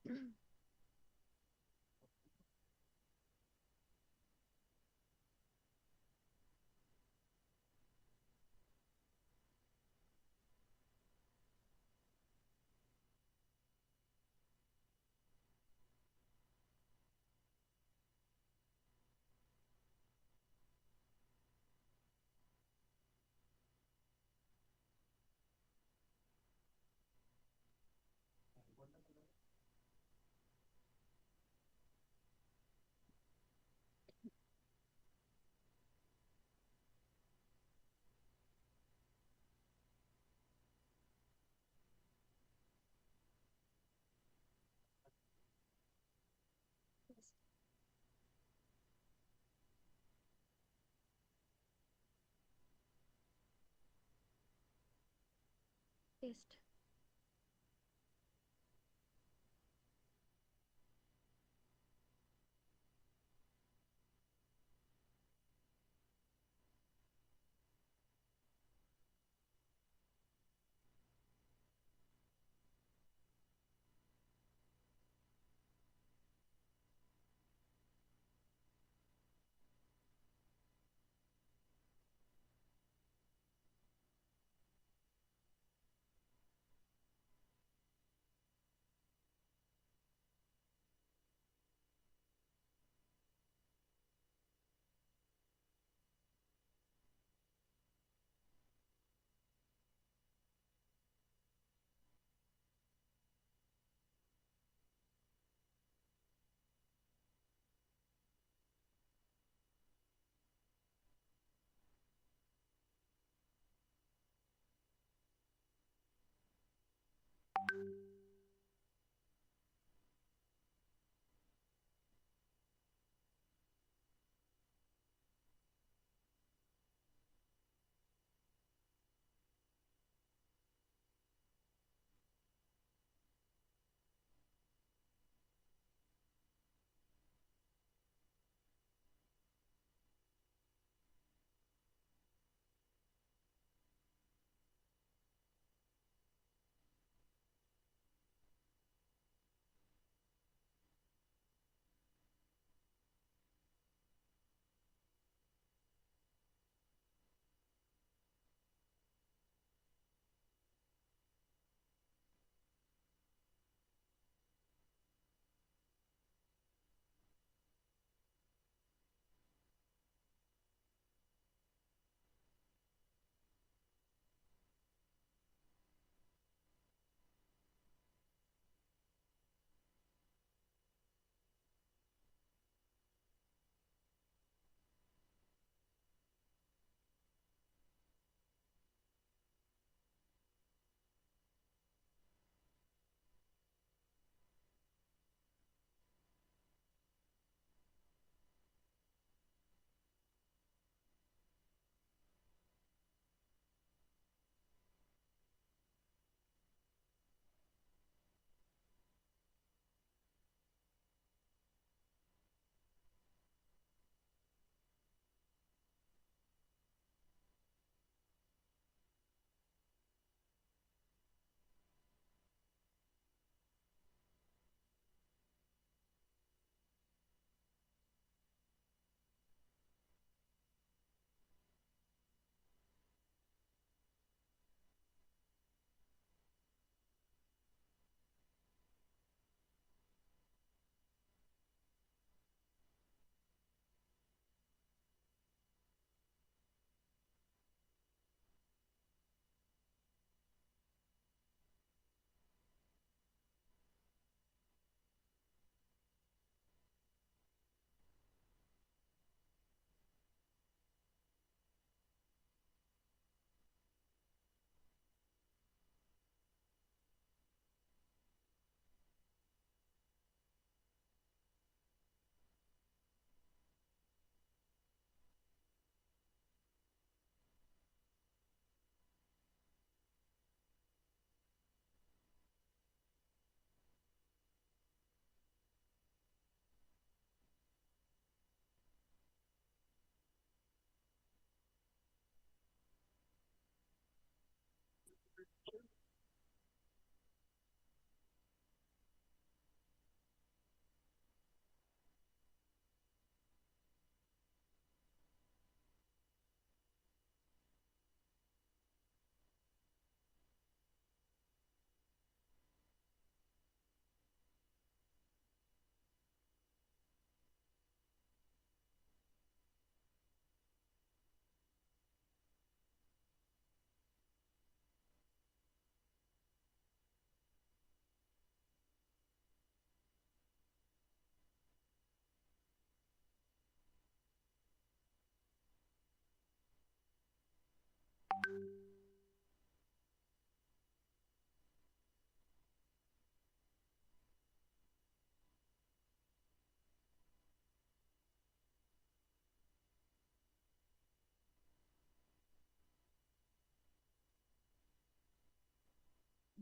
Taste.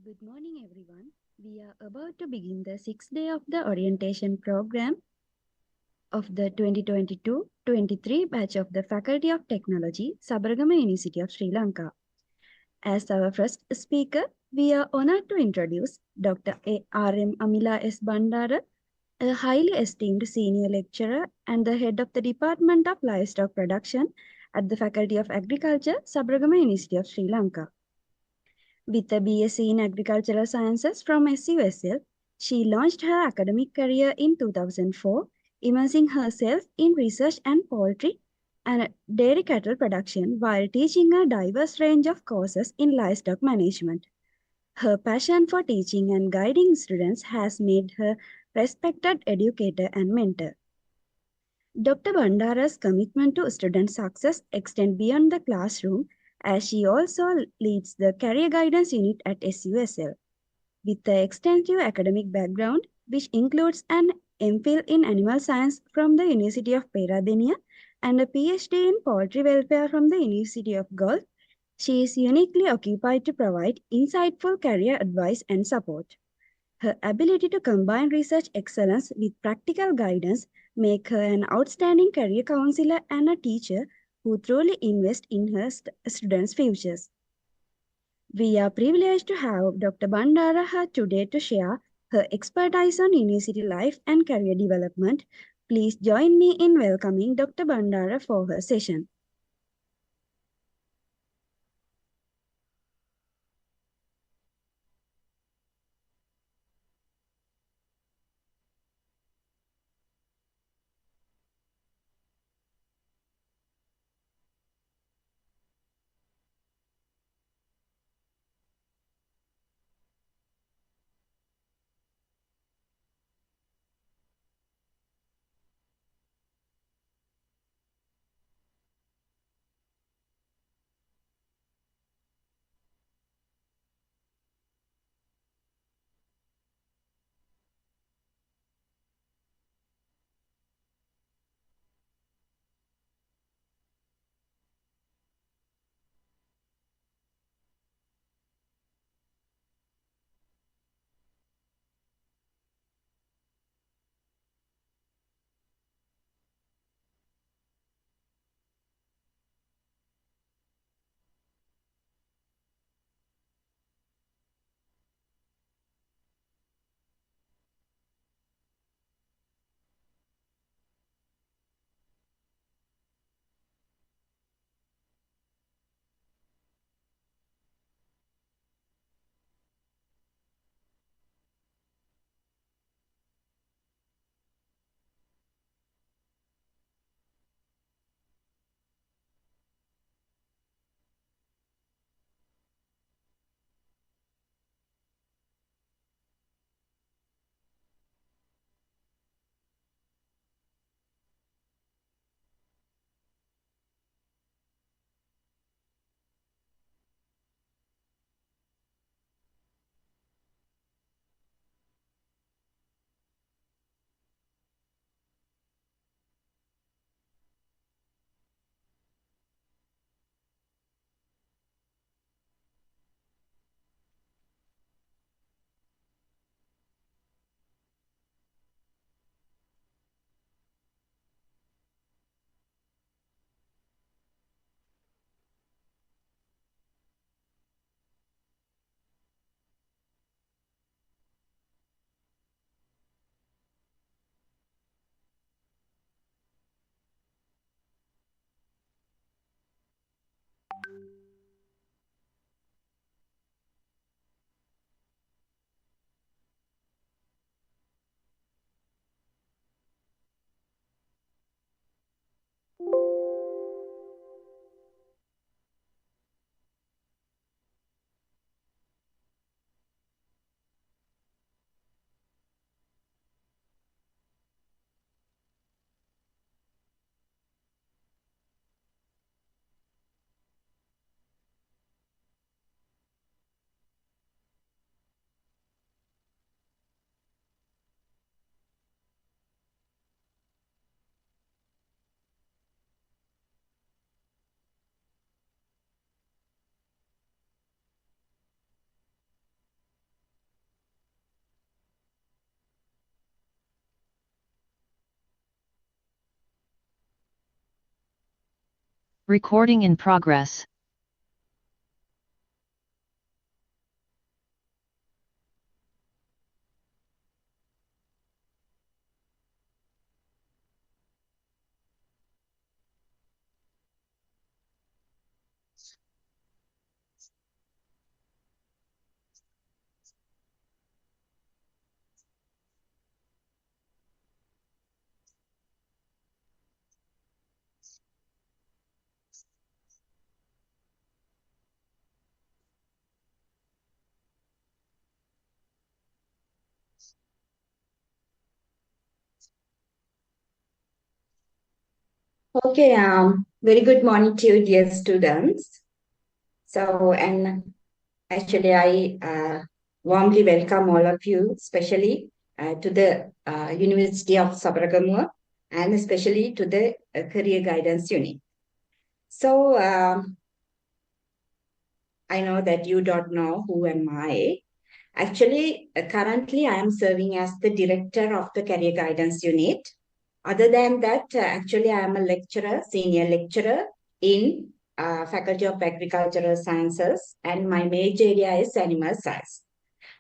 Good morning, everyone. We are about to begin the sixth day of the orientation program of the 2022-23 batch of the Faculty of Technology, Sabaragama University of Sri Lanka. As our first speaker, we are honored to introduce Dr. R.M. Amila S. Bandara, a highly esteemed senior lecturer and the head of the Department of Livestock Production at the Faculty of Agriculture, Sabaragama University of Sri Lanka. With a BSc in Agricultural Sciences from SUSL, she launched her academic career in 2004, immersing herself in research and poultry and dairy cattle production while teaching a diverse range of courses in livestock management. Her passion for teaching and guiding students has made her respected educator and mentor. Dr. Bandara's commitment to student success extends beyond the classroom as she also leads the Career Guidance Unit at SUSL. With the extensive academic background, which includes an MPhil in Animal Science from the University of Peradeniya and a PhD in Poultry Welfare from the University of Gulf, she is uniquely occupied to provide insightful career advice and support. Her ability to combine research excellence with practical guidance make her an outstanding career counselor and a teacher who truly invests in her students' futures. We are privileged to have Dr. Bandara here today to share her expertise on university life and career development. Please join me in welcoming Dr. Bandara for her session. Recording in progress. Okay, very good morning to you, dear students. So, and actually, I warmly welcome all of you, especially to the University of Sabaragamuwa and especially to the Career Guidance Unit. So, I know that you don't know who am I. Actually, currently, I am serving as the director of the Career Guidance Unit. Other than that, actually, I am a lecturer, senior lecturer in Faculty of Agricultural Sciences, and my major area is animal science.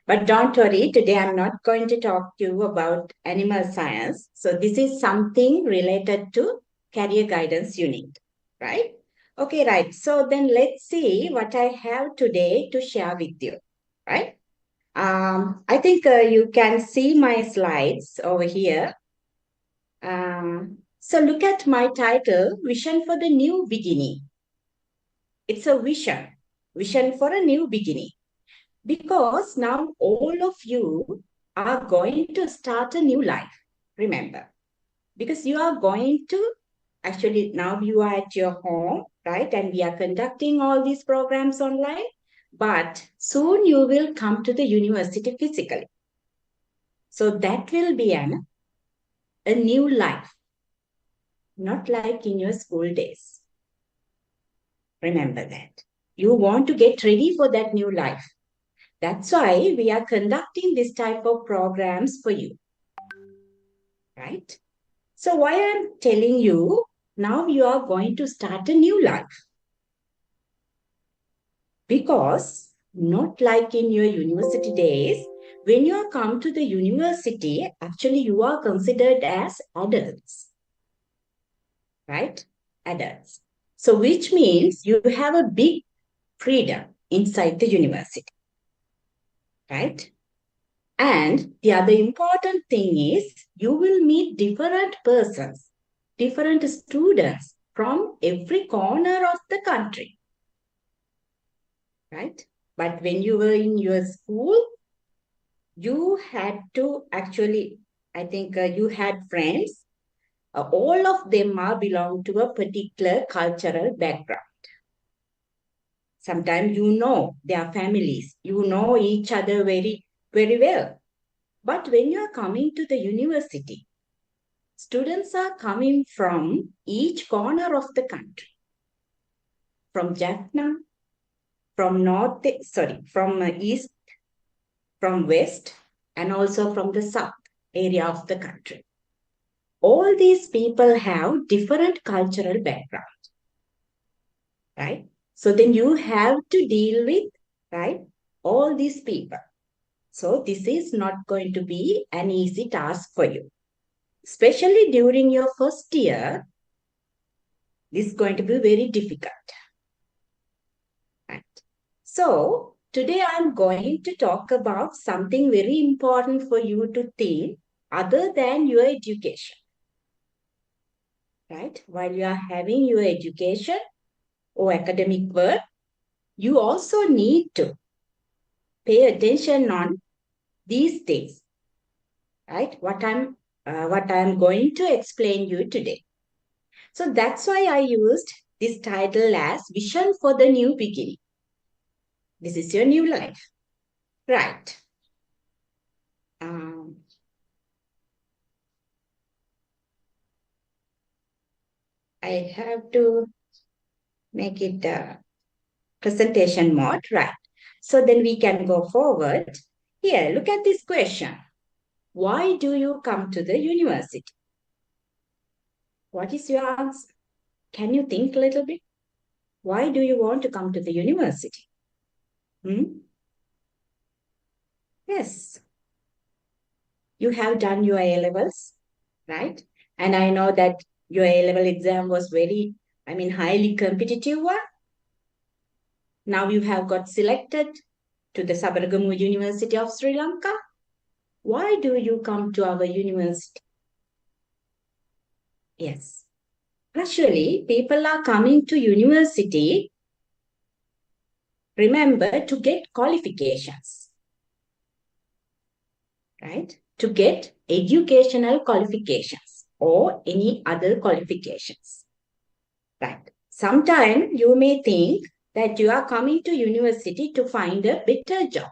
But don't worry, today I'm not going to talk to you about animal science. So this is something related to Career Guidance Unit, right? Okay, right. So then let's see what I have today to share with you, right? I think you can see my slides over here. So look at my title, Vision for the New Beginning. It's a vision for a new beginning. Because now all of you are going to start a new life, remember. Because you are going to, actually now you are at your home, right? And we are conducting all these programs online. But soon you will come to the university physically. So that will be a new life, not like in your school days. Remember that. You want to get ready for that new life. That's why we are conducting this type of programs for you. Right? So why I'm telling you, now you are going to start a new life. Because not like in your university days, when you come to the university, actually you are considered as adults. Right? Adults. So which means you have a big freedom inside the university. Right? And the other important thing is you will meet different persons, different students from every corner of the country. Right? But when you were in your school, you had to actually, I think you had friends. All of them are belong to a particular cultural background. Sometimes you know their families, you know each other very, very well. But when you are coming to the university, students are coming from each corner of the country, from Jaffna, from from east, from west, and also from the south area of the country. All these people have different cultural background, right? So then you have to deal with, right, all these people. So this is not going to be an easy task for you. Especially during your first year, this is going to be very difficult. Right. So today I'm going to talk about something very important for you to think other than your education. Right? While you are having your education or academic work, you also need to pay attention on these things. Right? What I'm going to explain you today. So that's why I used this title as Vision for the New Beginning. This is your new life. Right. I have to make it presentation mode, right? So then we can go forward. Here, look at this question. Why do you come to the university? What is your answer? Can you think a little bit? Why do you want to come to the university? Yes, you have done your A levels, right? And I know that your A level exam was very, highly competitive one. Now you have got selected to the Sabaragamu University of Sri Lanka. Why do you come to our university? Yes. Actually, people are coming to university, remember, to get qualifications, right? To get educational qualifications or any other qualifications, right? Sometimes you may think that you are coming to university to find a better job.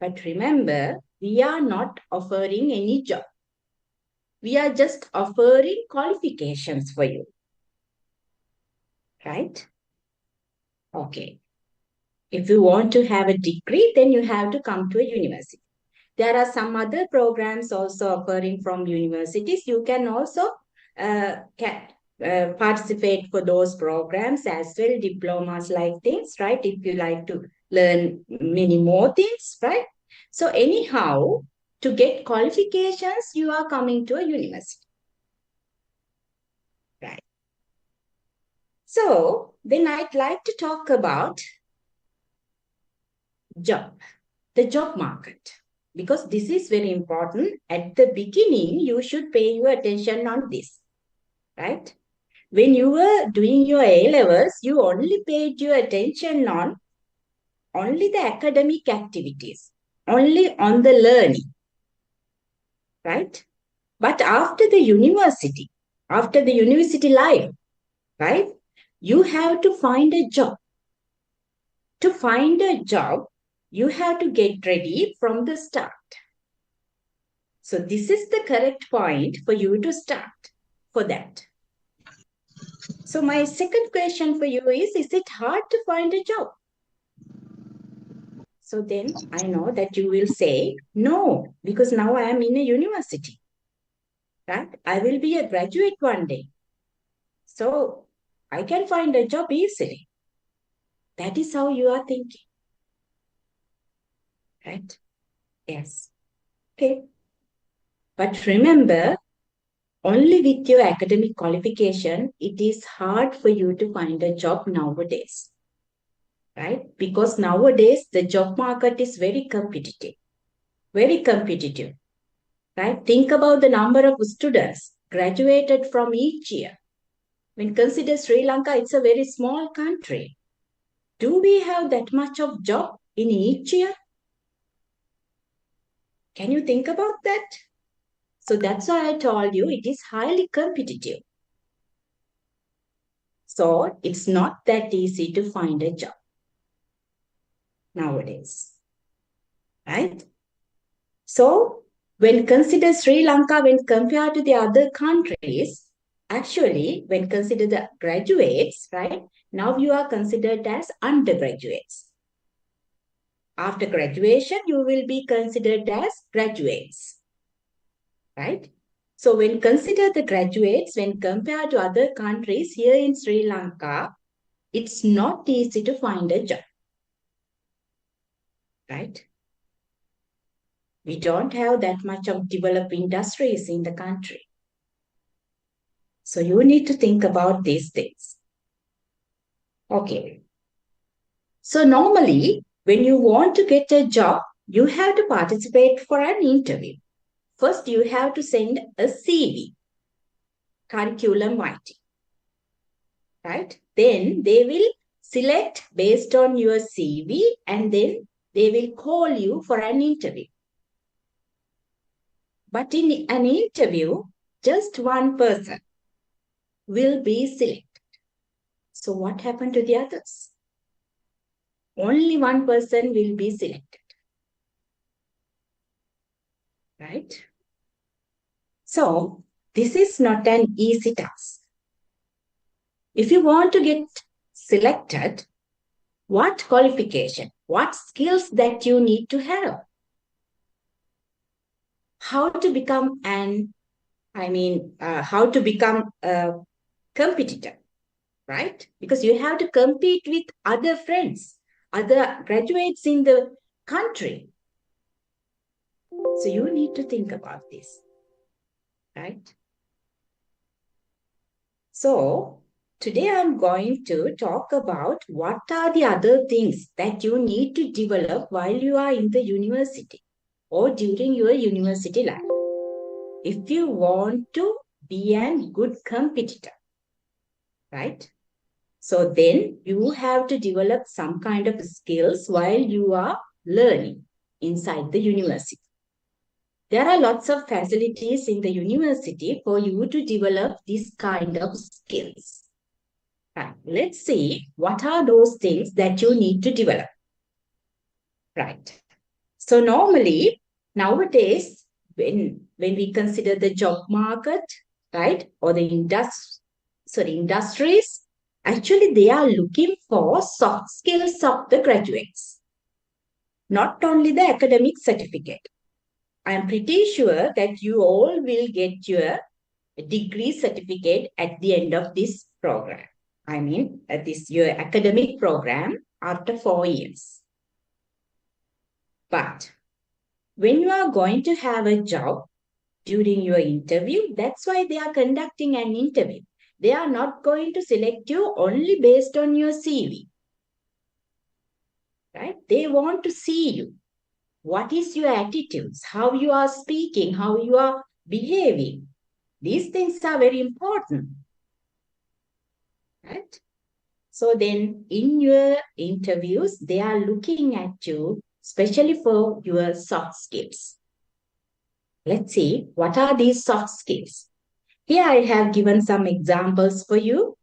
But remember, we are not offering any job. We are just offering qualifications for you, right? Okay. If you want to have a degree, then you have to come to a university. There are some other programs also occurring from universities. You can also participate for those programs as well, diplomas like things, right? If you like to learn many more things, right? So anyhow, to get qualifications, you are coming to a university, right? So then I'd like to talk about job, the job market, because this is very important. At the beginning, you should pay your attention on this, right? When you were doing your A levels, you only paid your attention on only the academic activities, only on the learning, right? But after the university life, right, you have to find a job. To find a job, you have to get ready from the start. So this is the correct point for you to start for that. So my second question for you is it hard to find a job? So then I know that you will say, no, because now I am in a university, right? I will be a graduate one day. So I can find a job easily. That is how you are thinking, right? Yes. Okay. But remember, only with your academic qualification, it is hard for you to find a job nowadays, right? Because nowadays the job market is very competitive, right? Think about the number of students graduated from each year. When consider Sri Lanka, it's a very small country. Do we have that much of job in each year? Can you think about that? So that's why I told you it is highly competitive. So it's not that easy to find a job nowadays, right? So when consider Sri Lanka, when compared to the other countries, actually, when consider the graduates, right? Now you are considered as undergraduates. After graduation, you will be considered as graduates, right? So when consider the graduates, when compared to other countries here in Sri Lanka, it's not easy to find a job, right? We don't have that much of developed industries in the country. So you need to think about these things. Okay. So normally, when you want to get a job, you have to participate for an interview. First, you have to send a CV, curriculum writing, right? Then they will select based on your CV and then they will call you for an interview. But in an interview, just one person will be selected. So what happened to the others? Only one person will be selected, right? So this is not an easy task. If you want to get selected, what qualification, what skills that you need to have? How to become how to become a competitor, right? Because you have to compete with other friends, other graduates in the country. So you need to think about this, right? So today I'm going to talk about what are the other things that you need to develop while you are in the university or during your university life. If you want to be a good competitor, right? So then you have to develop some kind of skills while you are learning inside the university. There are lots of facilities in the university for you to develop this kind of skills. Right. Let's see what are those things that you need to develop. Right. So normally nowadays, when we consider the job market, right, or the industries, actually they are looking for soft skills of the graduates, not only the academic certificate. I am pretty sure that you all will get your degree certificate at the end of this program. I mean, this your academic program after 4 years. But when you are going to have a job during your interview, that's why they are conducting an interview. They are not going to select you only based on your CV, right? They want to see you. What is your attitudes? How you are speaking? How you are behaving? These things are very important, right? So then in your interviews, they are looking at you, especially for your soft skills. Let's see, what are these soft skills? Here I have given some examples for you.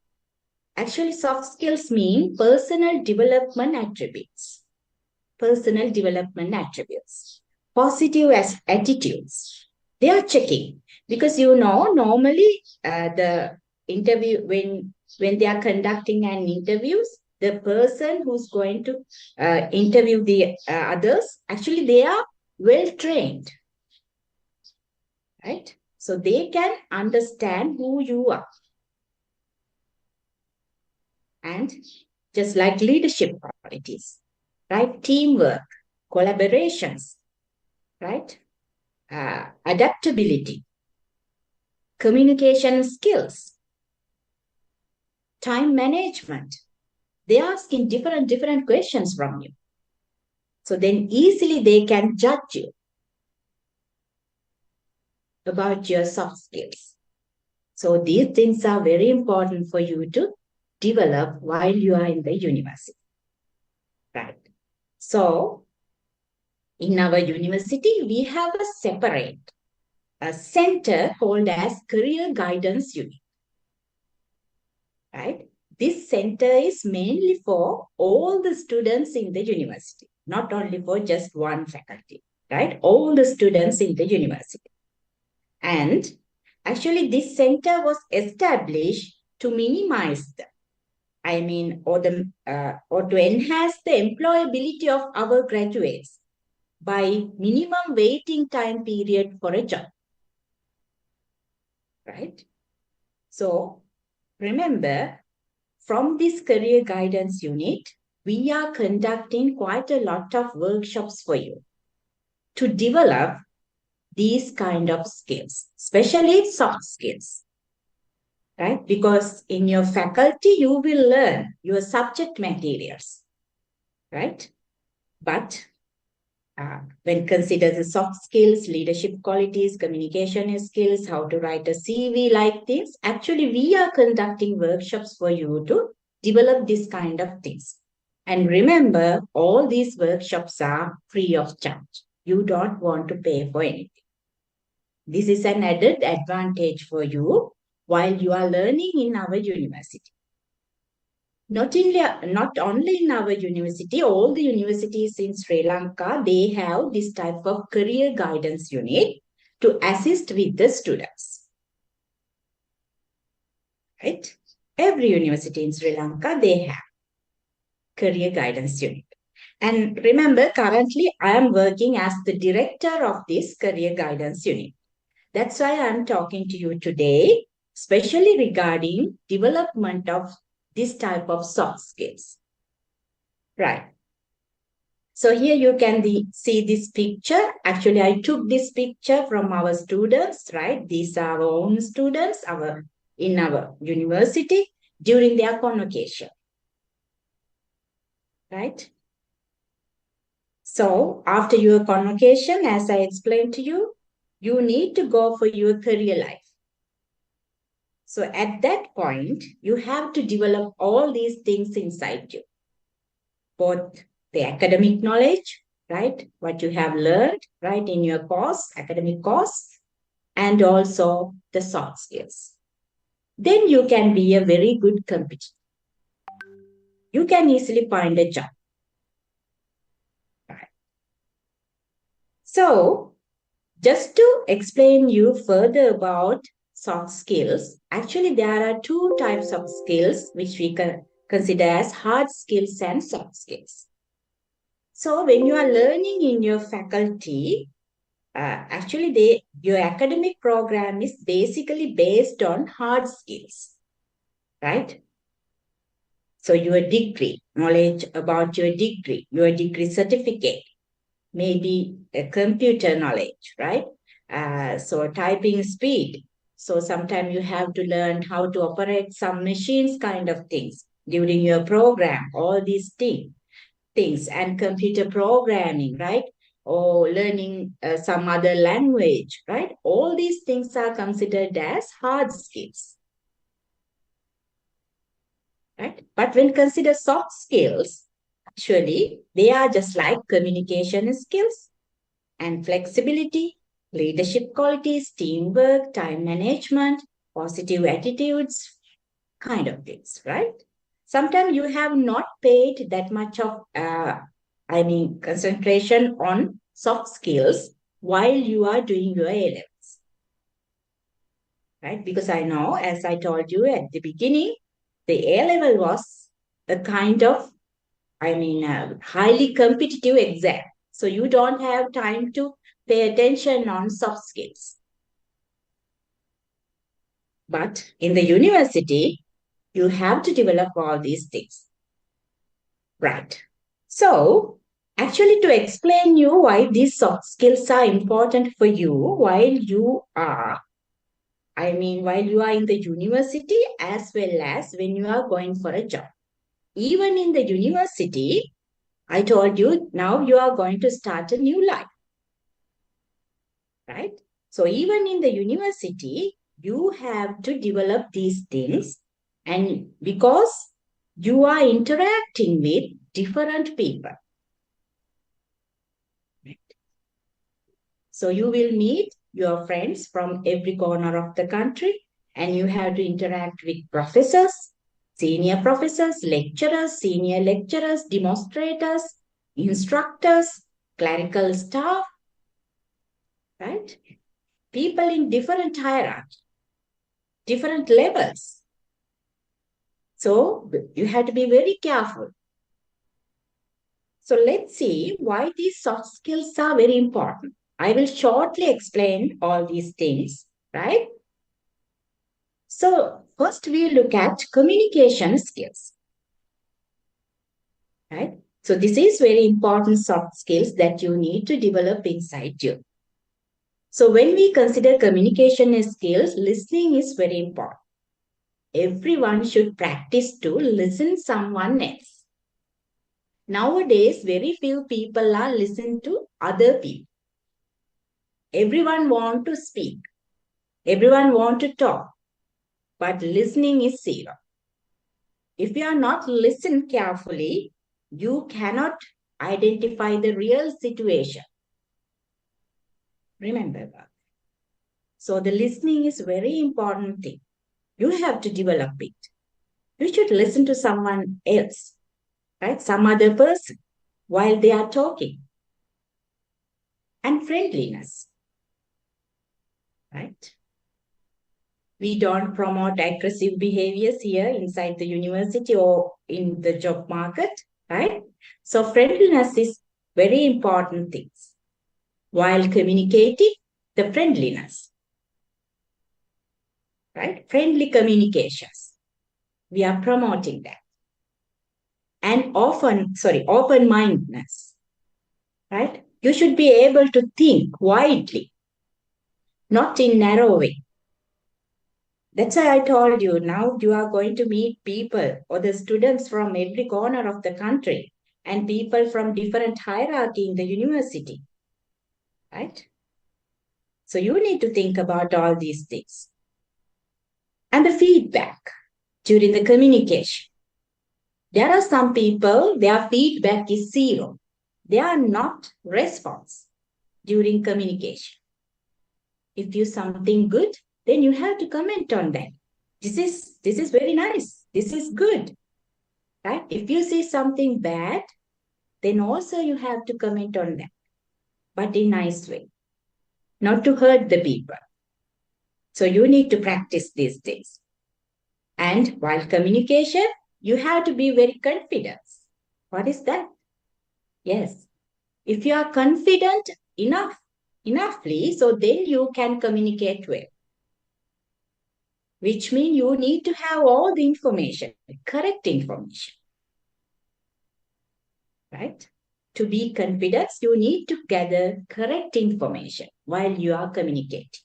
Actually, soft skills mean personal development attributes. Personal development attributes. Positive as attitudes. They are checking because normally the interview when they are conducting an interviews, the person who's going to interview the others, actually they are well trained, right? So they can understand who you are. And just like leadership qualities, right? Teamwork, collaborations, right? Adaptability, communication skills, time management. They are asking different questions from you. So then easily they can judge you about your soft skills. So these things are very important for you to develop while you are in the university. Right. So in our university, we have a center called as Career Guidance Unit. Right. This center is mainly for all the students in the university, not only for just one faculty, right? All the students in the university. And actually, this center was established to minimize or to enhance the employability of our graduates by minimum waiting time period for a job, right? So remember, from this career guidance unit, we are conducting quite a lot of workshops for you to develop these kind of skills, especially soft skills, right? Because in your faculty, you will learn your subject materials, right? But when considered the soft skills, leadership qualities, communication skills, how to write a CV like this, actually we are conducting workshops for you to develop this kind of things. And remember, all these workshops are free of charge. You don't want to pay for anything. This is an added advantage for you while you are learning in our university. Not only in our university, all the universities in Sri Lanka, they have this type of career guidance unit to assist with the students. Right? Every university in Sri Lanka, they have career guidance unit. And remember, currently I am working as the director of this career guidance unit. That's why I'm talking to you today, especially regarding development of this type of soft skills. Right. So here you can see this picture. Actually, I took this picture from our students, right? These are our own students in our university during their convocation, right? So after your convocation, as I explained to you, you need to go for your career life. So at that point, you have to develop all these things inside you, both the academic knowledge, right? What you have learned, right, in your course, academic course, and also the soft skills. Then you can be a very good competitor. You can easily find a job. Right. So, just to explain you further about soft skills, actually there are two types of skills which we can consider as hard skills and soft skills. So when you are learning in your faculty, actually your academic program is basically based on hard skills, right? So your degree, knowledge about your degree certificate, maybe a computer knowledge, right? So typing speed. So sometimes you have to learn how to operate some machines kind of things during your program, all these things and computer programming, right? Or learning some other language, right? All these things are considered as hard skills, right? But when considered soft skills, actually, they are just like communication skills and flexibility, leadership qualities, teamwork, time management, positive attitudes, kind of things, right? Sometimes you have not paid that much of, concentration on soft skills while you are doing your A levels, right? Because I know, as I told you at the beginning, the A level was a kind of, highly competitive exam. So you don't have time to pay attention on soft skills. But in the university, you have to develop all these things. Right. So, actually, to explain you why these soft skills are important for you while you are in the university as well as when you are going for a job. Even in the university, I told you now you are going to start a new life, right? So, even in the university, you have to develop these things, and because you are interacting with different people. So you will meet your friends from every corner of the country, and you have to interact with professors, senior professors, lecturers, senior lecturers, demonstrators, instructors, clerical staff, right? People in different hierarchy, different levels. So you have to be very careful. So let's see why these soft skills are very important. I will shortly explain all these things, right? So first we look at communication skills, right? So this is very important soft skills that you need to develop inside you. So when we consider communication skills, listening is very important. Everyone should practice to listen someone else. Nowadays, very few people are listening to other people. Everyone want to speak. Everyone want to talk. But listening is zero. If you are not listen carefully, you cannot identify the real situation. Remember that. So the listening is very important thing. You have to develop it. You should listen to someone else, right? Some other person while they are talking. And friendliness, right? We don't promote aggressive behaviors here inside the university or in the job market, right? So friendliness is very important things while communicating the friendliness, right? Friendly communications. We are promoting that. And open-mindedness, right? You should be able to think widely, not in narrow way. That's why I told you now you are going to meet people or the students from every corner of the country and people from different hierarchy in the university, right? So you need to think about all these things. And the feedback during the communication. There are some people, their feedback is zero. They are not response during communication. If you something good, then you have to comment on that. This is very nice. This is good. Right? If you see something bad, then also you have to comment on that, but in nice way, not to hurt the people. So you need to practice these things. And while communication, you have to be very confident. What is that? Yes. If you are confident enoughly, so then you can communicate well. Which means you need to have all the information, correct information. Right? To be confident, you need to gather correct information while you are communicating.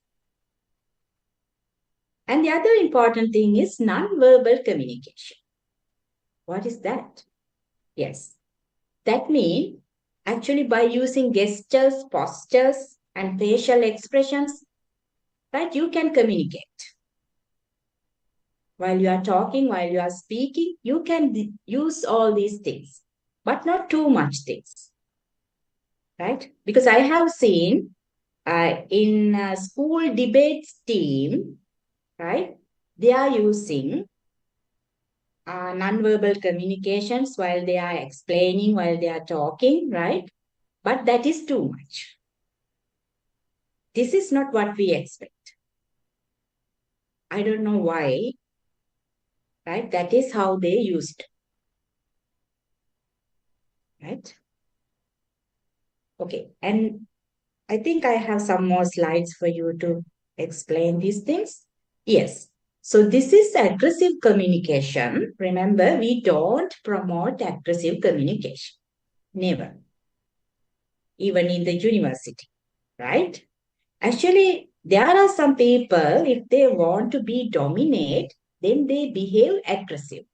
And the other important thing is non-verbal communication. What is that? Yes. That means actually by using gestures, postures, and facial expressions, right, you can communicate. While you are talking, while you are speaking, you can use all these things, but not too much things. Right? Because I have seen in school debates team, right, they are using non-verbal communications while they are explaining, while they are talking, right? But that is too much. This is not what we expect. I don't know why, right? That is how they used, right? Okay, and I think I have some more slides for you to explain these things. Yes. So this is aggressive communication. Remember, we don't promote aggressive communication. Never. Even in the university, right? Actually, there are some people, if they want to be dominate, then they behave aggressive.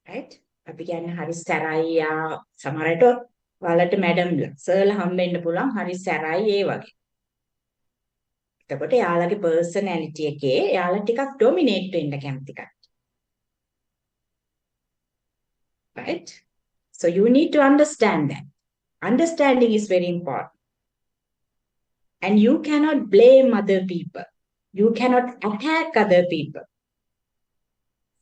Right? අපි කියන්නේ හරි සැරයි සමහරට ඔයාලට madam සර්ලා හම්බෙන්න පුළුවන් හරි සැරයි ඒ වගේ. එතකොට එයාලගේ පර්සනැලිටි එකේ එයාලා ටිකක් ඩොමිනේට් වෙන්න කැමති කට්ටිය. Right? So you need to understand that. Understanding is very important. And you cannot blame other people. You cannot attack other people.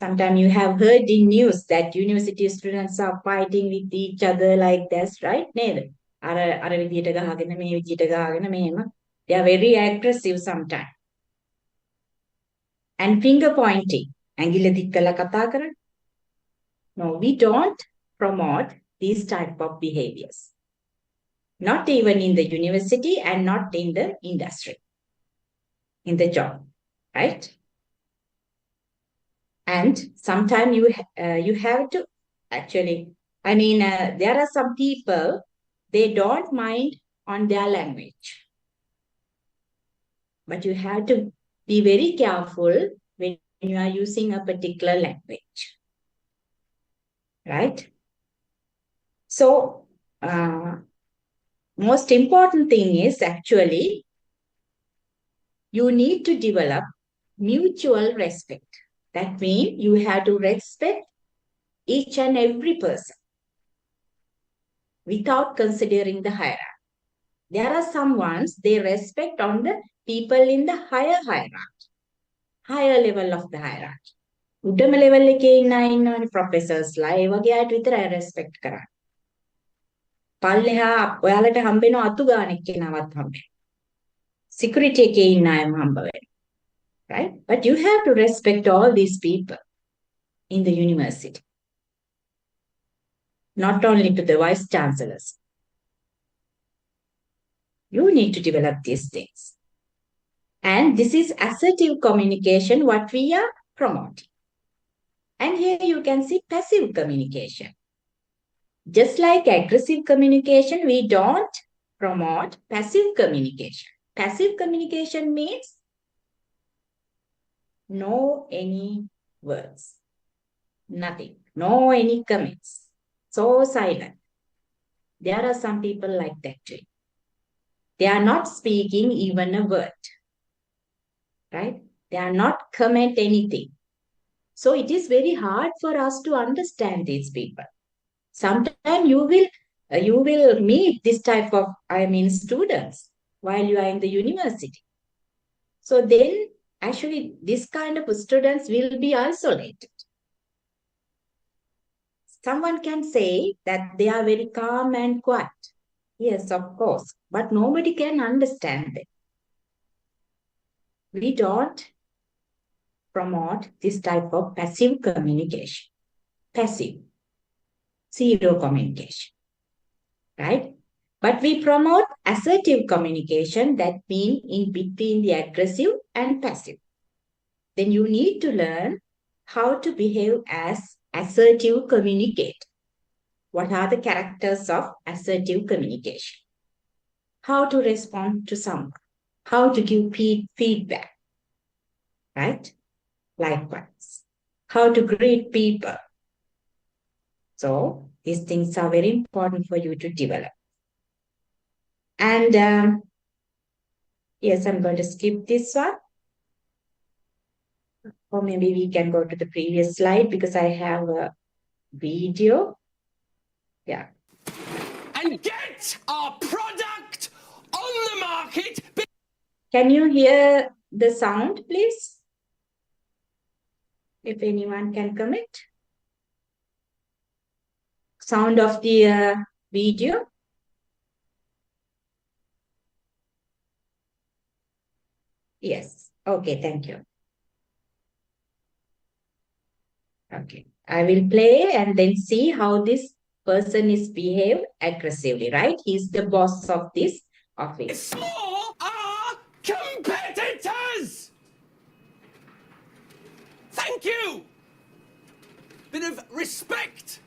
Sometimes you have heard in news that university students are fighting with each other like this, right? Neither. අර විදියට ගහගෙන මේ විදියට ගහගෙන මෙහෙම. They are very aggressive sometimes. And finger pointing. ඇඟිල්ල දික් කරලා කතා කරන. No, we don't promote these type of behaviors. Not even in the university and not in the industry, in the job, right? And sometimes you have to actually, I mean, there are some people, they don't mind on their language. But you have to be very careful when you are using a particular language, right? So, most important thing is actually you need to develop mutual respect. That means you have to respect each and every person without considering the hierarchy. There are some ones they respect on the people in the higher hierarchy, higher level of the hierarchy. උඩම level එකේ ඉන්න අය ඉන්නවනේ professorsලා ඒ වගේ අයට විතරයි respect කරන්නේ. පල්ලෙහා ඔයාලට හම්බෙන අතු ගානෙක් කෙනාවත් හම්බෙනවා. Security එකේ ඉන්න අයම හම්බ වෙනවා. Right? But you have to respect all these people in the university. Not only to the vice chancellors. You need to develop these things. And this is assertive communication, what we are promoting. And here you can see passive communication. Just like aggressive communication, we don't promote passive communication. Passive communication means no any words, nothing, no any comments, so silent. There are some people like that too. They are not speaking even a word, right? They are not comment anything. So it is very hard for us to understand these people. Sometimes you will meet this type of students while you are in the university. So then actually this kind of students will be isolated. Someone can say that they are very calm and quiet. Yes, of course, but nobody can understand them. We don't promote this type of passive communication. Passive, zero communication, right? But we promote assertive communication, that means in between the aggressive and passive. Then you need to learn how to behave as assertive communicator. What are the characters of assertive communication? How to respond to someone, how to give feedback, right? Likewise, how to greet people. So these things are very important for you to develop. And yes, I'm going to skip this one. Or maybe we can go to the previous slide because I have a video. Yeah. And get our product on the market. Can you hear the sound, please? If anyone can comment. Sound of the video. Yes. Okay, thank you. Okay. I will play and then see how this person is behave aggressively, right? He's the boss of this office. For our competitors. Thank you. Bit of respect.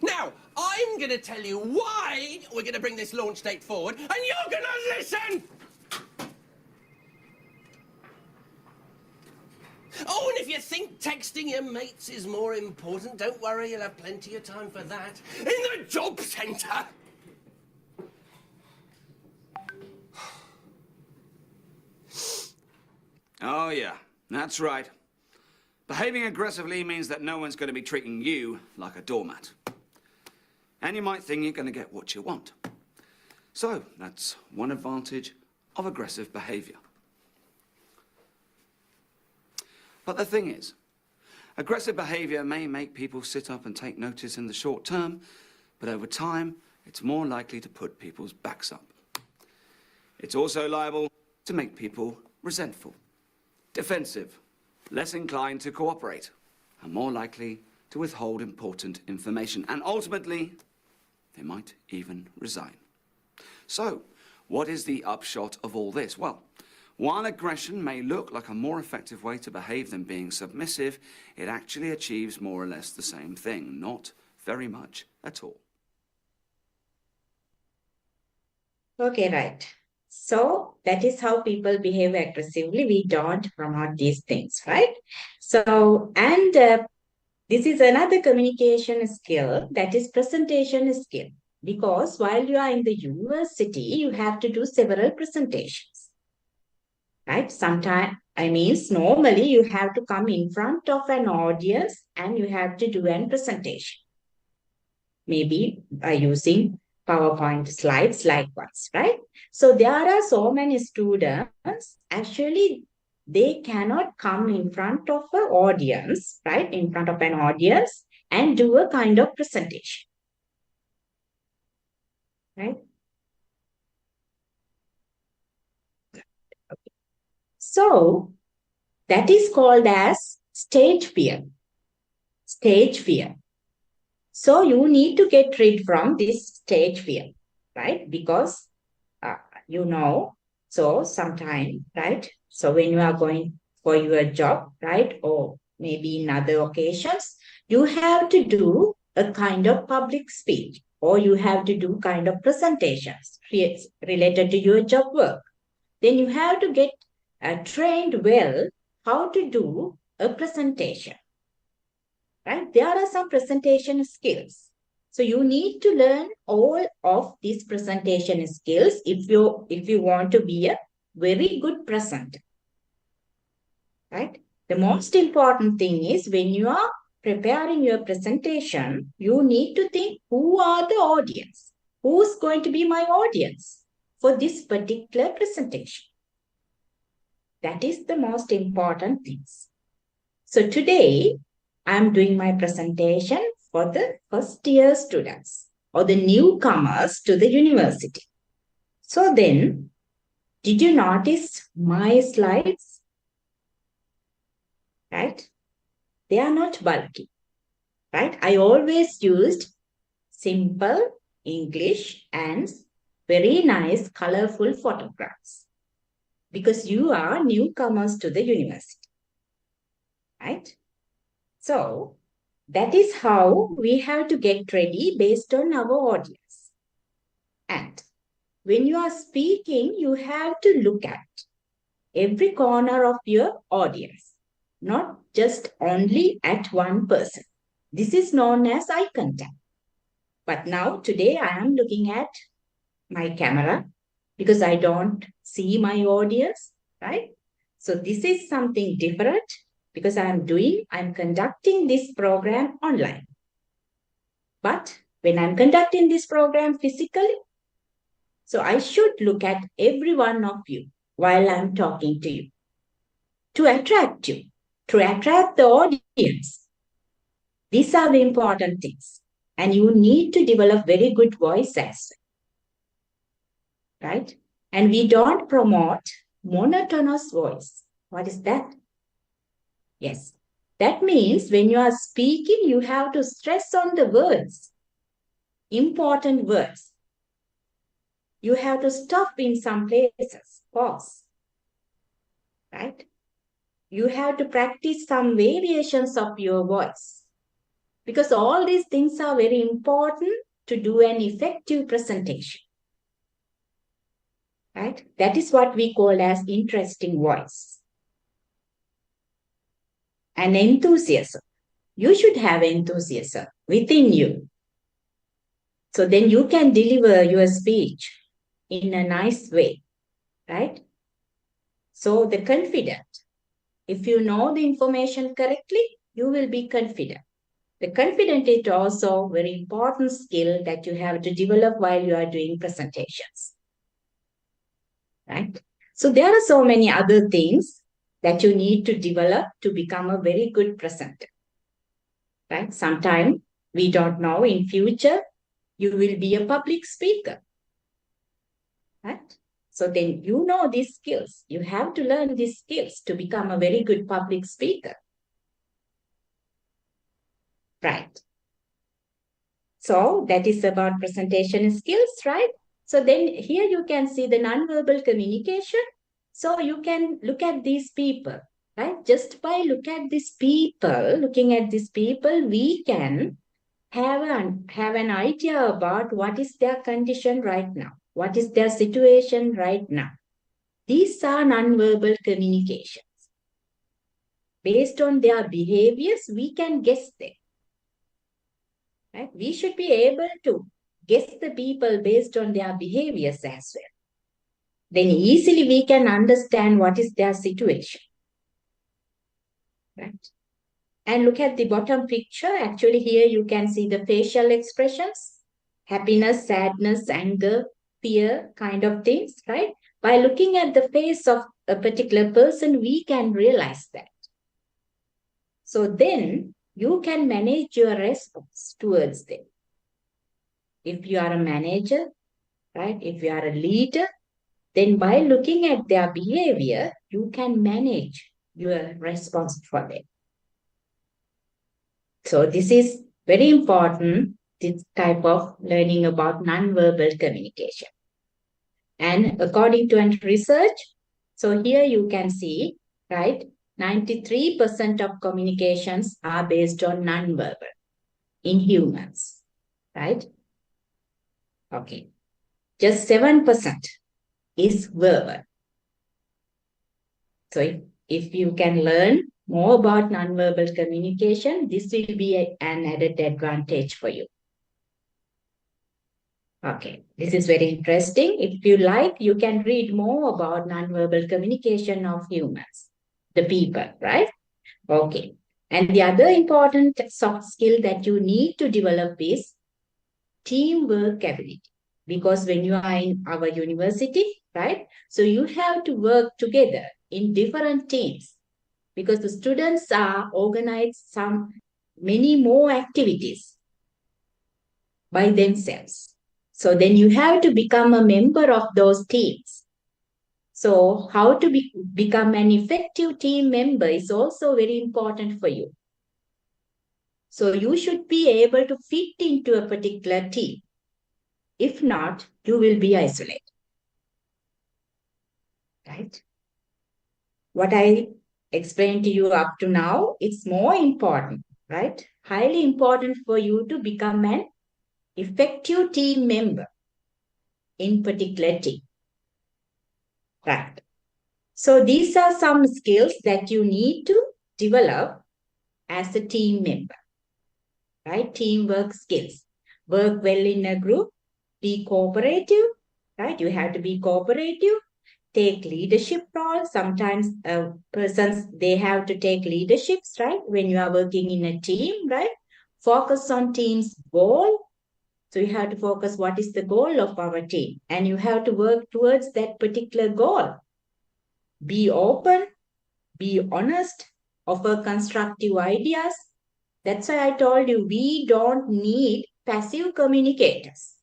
Now, I'm going to tell you why we're going to bring this launch date forward, and you're going to listen. Oh, and if you think texting your mates is more important, don't worry, you'll have plenty of time for that in the job centre. Oh, yeah, that's right. Behaving aggressively means that no one's going to be treating you like a doormat. And you might think you're going to get what you want. So, that's one advantage of aggressive behavior. But the thing is, aggressive behavior may make people sit up and take notice in the short term, but over time, it's more likely to put people's backs up. It's also liable to make people resentful, defensive, less inclined to cooperate, and more likely to withhold important information. And ultimately, they might even resign. So, what is the upshot of all this? Well, while aggression may look like a more effective way to behave than being submissive, it actually achieves more or less the same thing, not very much at all. Okay, right. So that is how people behave aggressively. We don't promote these things, right? So, and this is another communication skill, that is presentation skill. Because while you are in the university, you have to do several presentations, right? Sometimes, normally you have to come in front of an audience and you have to do a presentation. Maybe by using PowerPoint slides likewise, right? So there are so many students, actually, they cannot come in front of an audience, right? In front of an audience and do a kind of presentation, right? So that is called as stage fear. Stage fear. So you need to get rid from this stage fear, right? Because, So sometime, right? So when you are going for your job, right? Or maybe in other occasions, you have to do a kind of public speech or you have to do kind of presentations related to your job work. Then you have to get trained well how to do a presentation, right? There are some presentation skills. So you need to learn all of these presentation skills if you want to be a very good presenter, right? The most important thing is when you are preparing your presentation, you need to think who are the audience? Who's going to be my audience for this particular presentation? That is the most important things. So today, I'm doing my presentation for the first year students or the newcomers to the university. So then, did you notice my slides? Right? They are not bulky, right? I always used simple English and very nice colorful photographs because you are newcomers to the university, right? So that is how we have to get ready based on our audience. And when you are speaking, you have to look at every corner of your audience, not just only at one person. This is known as eye contact. But now, today, I am looking at my camera because I don't see my audience, right? So this is something different because I'm conducting this program online. But when I'm conducting this program physically, so I should look at every one of you while I'm talking to you to attract you, to attract the audience. These are the important things. And you need to develop very good voice as well, right? And we don't promote monotonous voice. What is that? Yes. That means when you are speaking, you have to stress on the words, important words. You have to stop in some places, pause, right? You have to practice some variations of your voice because all these things are very important to do an effective presentation, right? That is what we call as interesting voice. And enthusiasm. You should have enthusiasm within you. So then you can deliver your speech in a nice way, right? So the confident. If you know the information correctly, you will be confident. The confident is also a very important skill that you have to develop while you are doing presentations, right? So there are so many other things that you need to develop to become a very good presenter, right? Sometimes we don't know in future you will be a public speaker, right? So then you know these skills. You have to learn these skills to become a very good public speaker, right? So that is about presentation skills, right? So then here you can see the nonverbal communication. So you can look at these people, right? Just by looking at these people, we can have an idea about what is their condition right now, what is their situation right now. These are nonverbal communications. Based on their behaviors, we can guess them. Right? We should be able to guess the people based on their behaviors as well. Then easily we can understand what is their situation. Right? And look at the bottom picture. Actually, here you can see the facial expressions, happiness, sadness, anger, fear, kind of things, right? By looking at the face of a particular person, we can realize that. So then you can manage your response towards them. If you are a manager, right? If you are a leader, then by looking at their behavior, you can manage your response for them. So this is very important, this type of learning about nonverbal communication. And according to an research, so here you can see, right, 93% of communications are based on non-verbal in humans, right? Okay. Just 7% is verbal. So if you can learn more about non-verbal communication, this will be an added advantage for you. Okay, this is very interesting. If you like, you can read more about non-verbal communication of humans, the people, right? Okay. And the other important soft skill that you need to develop is teamwork ability. Because when you are in our university, right? So you have to work together in different teams because the students are organized many more activities by themselves. So then you have to become a member of those teams. So how to become an effective team member is also very important for you. So you should be able to fit into a particular team. If not, you will be isolated. Right? What I explained to you up to now, it's more important, right? Highly important for you to become an effective team member in particular team. Right. So these are some skills that you need to develop as a team member, right? Teamwork skills. Work well in a group, be cooperative, right? You have to be cooperative, take leadership role. Sometimes persons, they have to take leaderships, right? When you are working in a team, right? Focus on team's goal. So you have to focus what is the goal of our team and you have to work towards that particular goal. Be open, be honest, offer constructive ideas. That's why I told you we don't need passive communicators.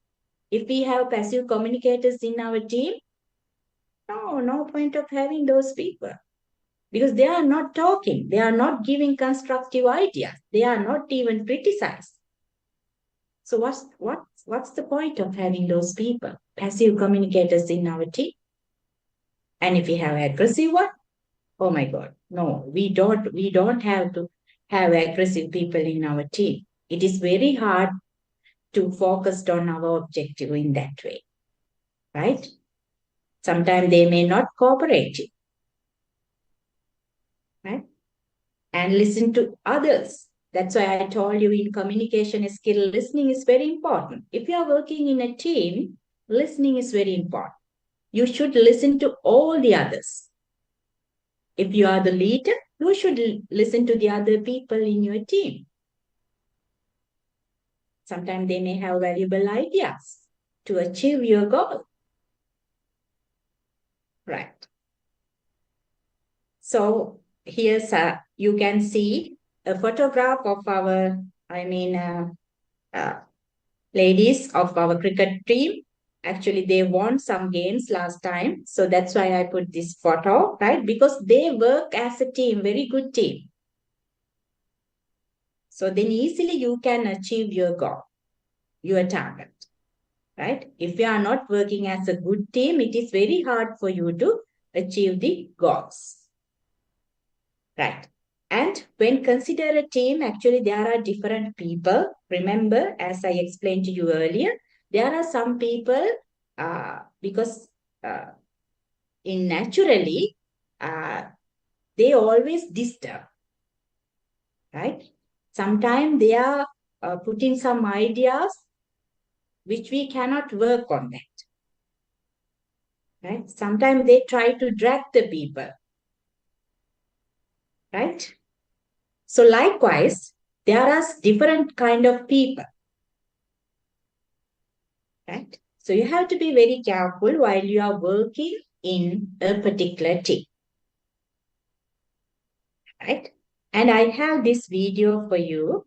If we have passive communicators in our team, no point of having those people. Because they are not talking, they are not giving constructive ideas, they are not even criticized. So what's the point of having those people, passive communicators in our team? And if we have aggressive one, oh my God, no, we don't have to have aggressive people in our team. It is very hard to focus on our objective in that way, right? Sometimes they may not cooperate, right? And listen to others. That's why I told you in communication skill, listening is very important. If you are working in a team, listening is very important. You should listen to all the others. If you are the leader, you should listen to the other people in your team. Sometimes they may have valuable ideas to achieve your goal. Right. So here's you can see a photograph of our, ladies of our cricket team. Actually, they won some games last time. So that's why I put this photo, right? Because they work as a team, very good team. So then easily you can achieve your goal, your target, right? If you are not working as a good team, it is very hard for you to achieve the goals, right? And when consider a team, actually there are different people. Remember, as I explained to you earlier, there are some people because in naturally they always disturb, right? Sometimes they are putting some ideas which we cannot work on that, right? Sometimes they try to drag the people, right? So likewise, there are different kind of people, right? So you have to be very careful while you are working in a particular team, right? And I have this video for you.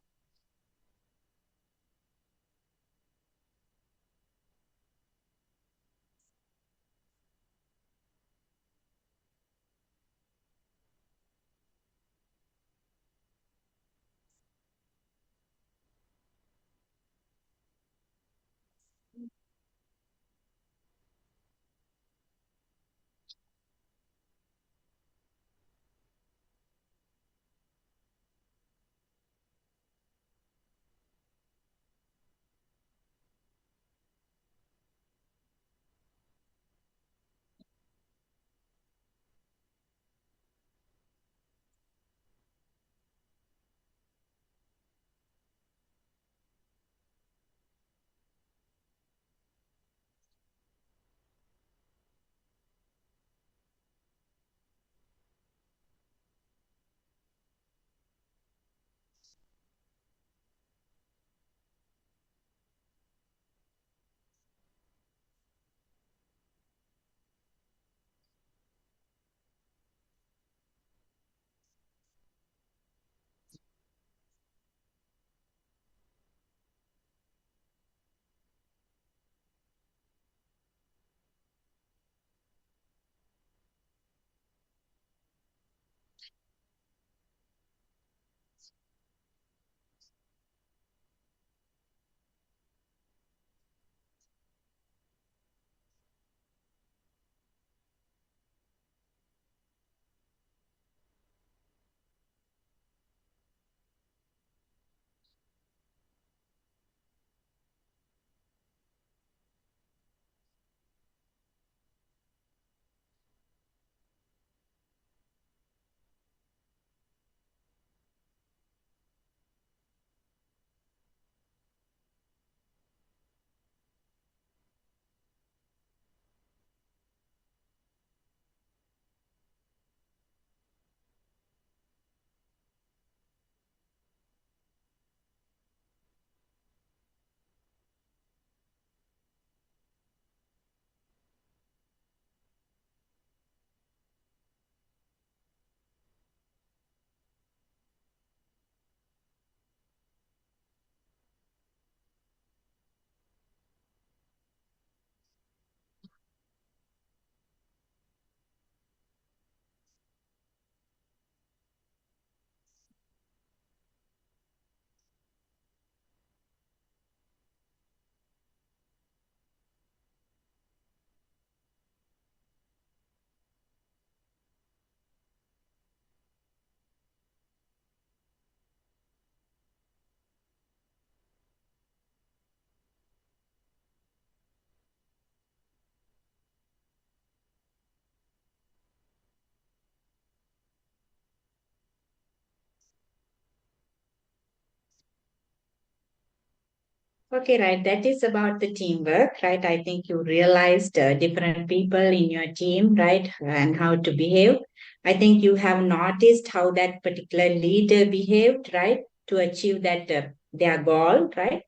Okay, right. That is about the teamwork, right? I think you realized different people in your team, right? And how to behave. I think you have noticed how that particular leader behaved, right? To achieve that their goal, right?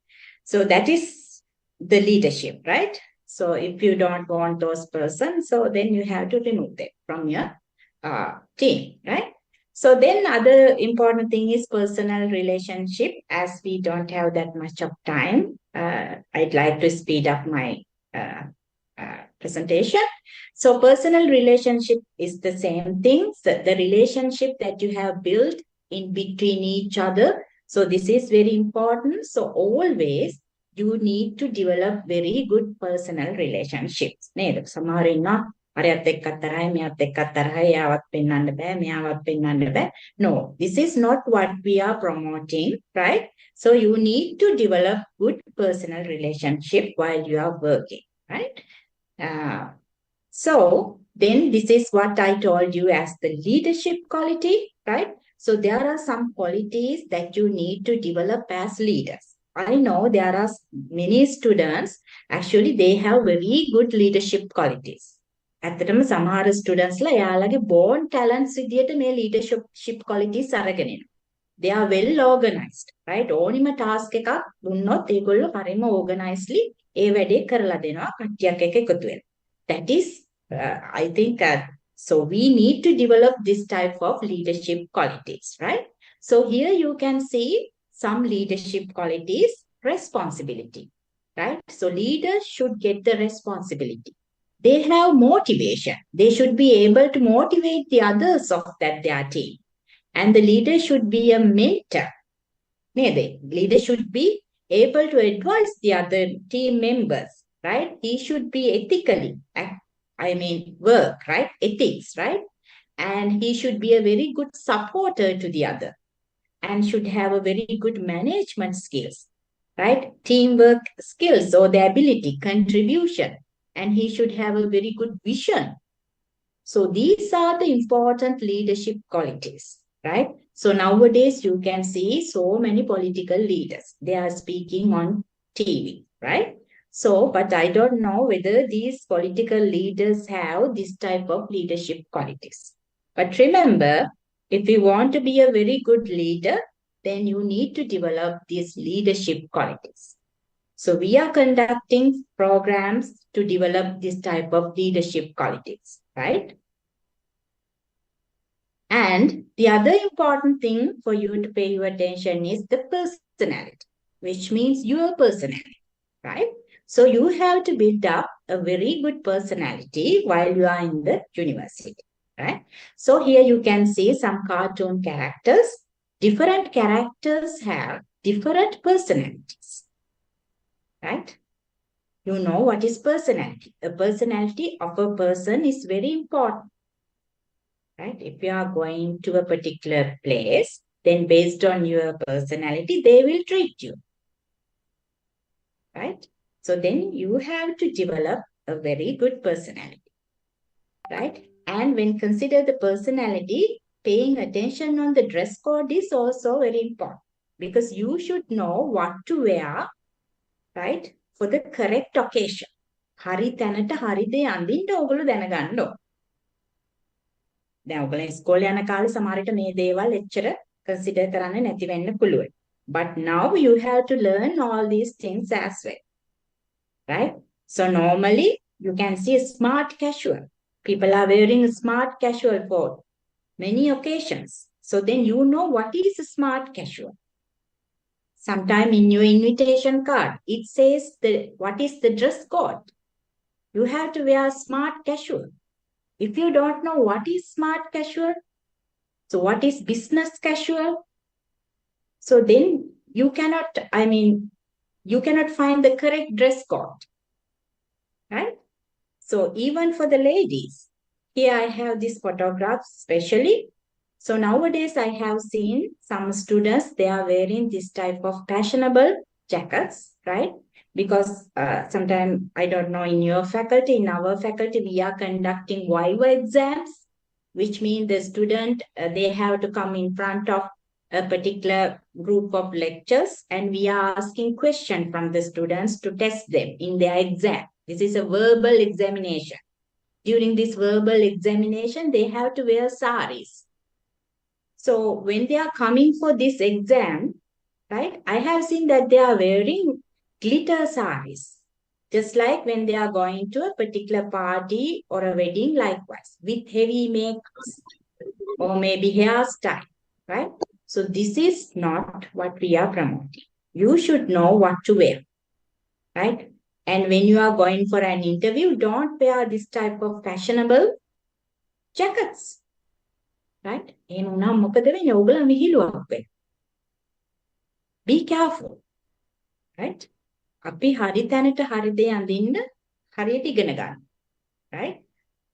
So that is the leadership, right? So if you don't want those persons, so then you have to remove them from your team, right? So then other important thing is personal relationship. As we don't have that much of time, I'd like to speed up my uh, presentation. So personal relationship is the same thing. So the relationship that you have built in between each other. So this is very important. So always you need to develop very good personal relationships. නේද? සමහර ඉන්නවා අරයත් එක්කත් තරහයි මෙයත් එක්කත් තරහයි යාවත් පෙන්වන්න බෑ මෙයාවත් පෙන්වන්න බෑ. No, this is not what we are promoting, right? So you need to develop good personal relationship while you are working, right? So then this is what I told you as the leadership quality, right? So there are some qualities that you need to develop as leaders. I know there are many students, actually they have very good leadership qualities. ඇත්තටම සමහර ස්ටුඩන්ට්ස්ලා එයාලගේ born talents විදියට මේ leadership qualities අරගෙන එනවා. They are well organized, right? ඕනිම task එකක් දුන්නොත් ඒගොල්ලෝ හරිම organizedly ඒ වැඩේ කරලා දෙනවා කට්ටියක් එක්ක එකතු වෙලා. That is, I think, so we need to develop this type of leadership qualities, right? So here you can see some leadership qualities, responsibility, right? So leaders should get the responsibility. They have motivation. They should be able to motivate the others of their team. And the leader should be a mentor. The leader should be able to advise the other team members, right? He should be ethically, work, right? Ethics, right? And he should be a very good supporter to the other and should have a very good management skills, right? Teamwork skills or the ability, contribution, and he should have a very good vision. So these are the important leadership qualities, right? So nowadays you can see so many political leaders. They are speaking on TV, right? So, but I don't know whether these political leaders have this type of leadership qualities. But remember, if you want to be a very good leader, then you need to develop these leadership qualities. So we are conducting programs to develop this type of leadership qualities, right? And the other important thing for you to pay your attention is the personality, which means your personality, right? So you have to build up a very good personality while you are in the university, right? So here you can see some cartoon characters. Different characters have different personalities, right? You know what is personality. The personality of a person is very important, right? If you are going to a particular place, then based on your personality, they will treat you, right? So then you have to develop a very good personality, right? And when consider the personality, paying attention on the dress code is also very important because you should know what to wear, right? For the correct occasion. හරි තැනට හරි දේ අඳින්න ඕගොල්ලෝ දැනගන්න ඕන. දැන් ඔයගොල්ලෝ ඉස්කෝලේ යන කාලේ සමහරට මේ දේවල් එච්චර කන්සිඩර් කරන්න නැති වෙන්න පුළුවන්. But now you have to learn all these things as well, right? So normally you can see smart casual. People are wearing smart casual for many occasions. So then you know what is smart casual. Sometime in your invitation card, it says what is the dress code. You have to wear smart casual. If you don't know what is smart casual, so what is business casual, so then you cannot find the correct dress code, right? So even for the ladies, here I have this photograph specially. So nowadays I have seen some students, they are wearing this type of fashionable jackets, right? Because sometimes, I don't know, in your faculty, in our faculty, we are conducting Viva exams, which means the student, they have to come in front of a particular group of lectures and we are asking questions from the students to test them in their exam. This is a verbal examination. During this verbal examination, they have to wear saris. So when they are coming for this exam, right, I have seen that they are wearing glitter saris. Just like when they are going to a particular party or a wedding, likewise, with heavy makeups or maybe hairstyle, right? So this is not what we are promoting. You should know what to wear, right? And when you are going for an interview, don't wear this type of fashionable jackets, right? Be careful, right? අපි හරි තැනට හරි දේ අඳින්න හරියට ඉගෙන ගන්න, right?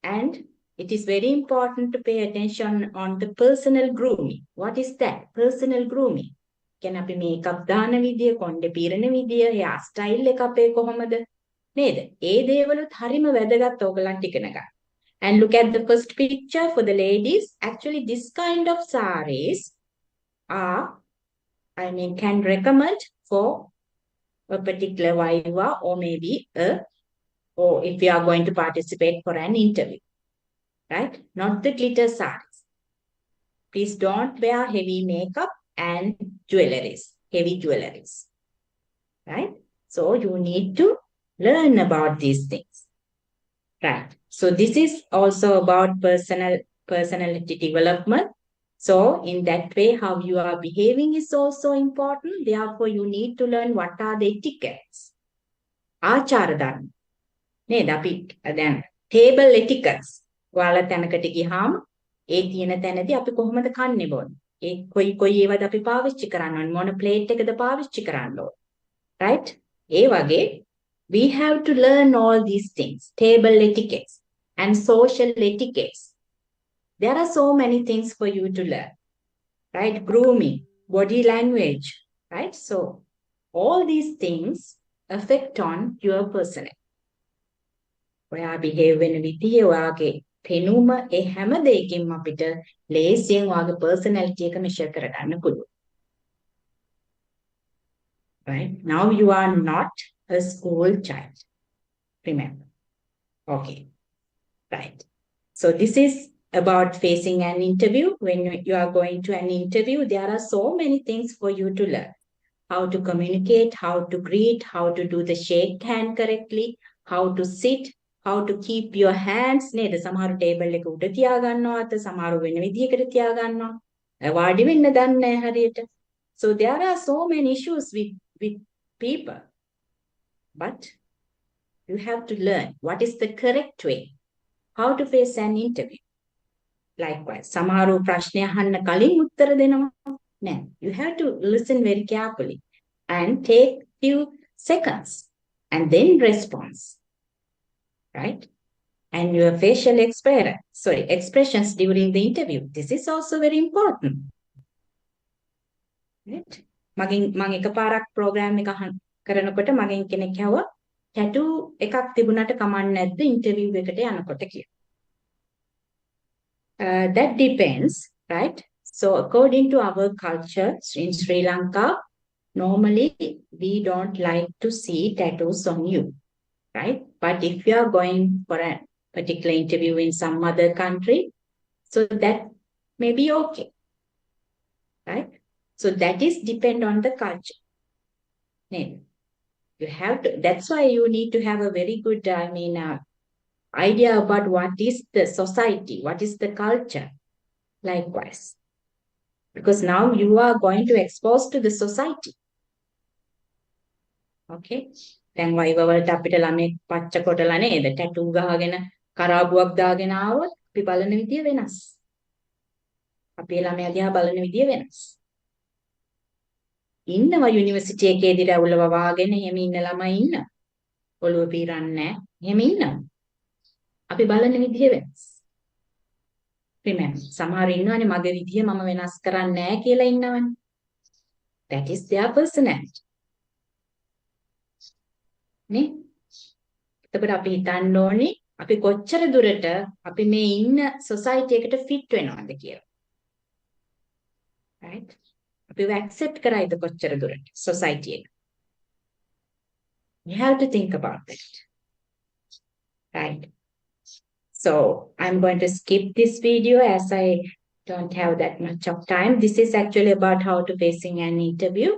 And it is very important to pay attention on the personal grooming. What is that? Personal grooming. කියන්නේ අපි මේකප් දාන විදිය, කොණ්ඩේ පීරන විදිය, hair style එක අපේ කොහොමද? නේද? ඒ දේවලුත් හරිම වැදගත් ඕගලන්ට ඉගෙන ගන්න. And look at the first picture for the ladies. Actually, this kind of sarees can recommend for a particular viva or maybe or if you are going to participate for an interview, right? Not the glitter sarees. Please don't wear heavy makeup and jewelries, heavy jewelries, right? So you need to learn about these things, right? So this is also about personality development. So in that way, how you are behaving is also important. Therefore, you need to learn what are the etiquettes. ආචාර ධර්ම. නේද? අපි දැන් table etiquettes. ඔයාලා තැනකට ගියාම ඒ තියෙන තැනදී අපි කොහොමද කන්නේ බොන්නේ? ඒ කොයි ඒවාද අපි පාවිච්චි කරන්න ඕනේ? මොන plate එකද පාවිච්චි කරන්න ඕනේ? Right? ඒ වගේ we have to learn all these things. Table etiquettes and social etiquettes. There are so many things for you to learn, right? Grooming, body language, right? So all these things affect on your personality. ඔයා behave වෙන විදිය, ඔයාගේ පෙනුම, ඒ හැම දෙයකින්ම අපිට ලේසියෙන් ඔයාගේ personality එක measure කරගන්න පුළුවන්. Right? Now you are not a school child. Remember. Okay. Right. So this is about facing an interview. When you are going to an interview, there are so many things for you to learn. How to communicate, how to greet, how to do the shake hand correctly, how to sit, how to keep your hands. නේද? සමහර table එක උඩ තියා ගන්නවාද, සමහර වෙන විදිහකට තියා ගන්නවා. වාඩි වෙන්න දන්නේ නැහැ හරියට. So there are so many issues with people. But you have to learn what is the correct way. How to face an interview. Likewise, සමහරව ප්‍රශ්න අහන්න කලින් උත්තර දෙනවා. නෑ. You have to listen very carefully and take few seconds and then response. Right? And your facial expressions during the interview. This is also very important. Right? මම එකපාරක් program එක කරනකොට මගෙන් කෙනෙක් ඇහුවා tattoo එකක් තිබුණාට කමක් නැද්ද interview එකට යනකොට කියලා. That depends, right? So according to our culture in Sri Lanka, normally we don't like to see tattoos on you, right? But if you are going for a particular interview in some other country, so that may be okay, right? So that is depend on the culture. You have to, that's why you need to have a very good, idea about what is the society, what is the culture, likewise. Because now you are going to expose to the society. Okay? දැන් වයිව වලට අපිට ළමෙක් පච්ච කොටලා නේද tattoo ගහගෙන කරාබුවක් දාගෙන ආවොත් අපි බලන විදිය වෙනස්. අපේ ළමයා දිහා බලන විදිය වෙනස්. ඉන්නවා යුනිවර්සිටි එකේදී රැවුල වවාගෙන එහෙම ඉන්න ළමයි ඉන්නවා. ඔළුව පීරන්නේ නැහැ. එහෙම ඉන්නවා. අපි බලන විදිය වෙනස්. Remember, සමහර ඉන්නවනේ මගේ විදිය මම වෙනස් කරන්නේ නැහැ කියලා ඉන්නවනේ. That is their personality. නේ? එතකොට අපි හිතන්න ඕනේ අපි කොච්චර දුරට අපි මේ ඉන්න society එකට fit වෙනවද කියලා. Right? අපිව accept කරයිද කොච්චර දුරට society එක. You have to think about that. Right. So I'm going to skip this video as I don't have that much of time. This is actually about how to facing an interview.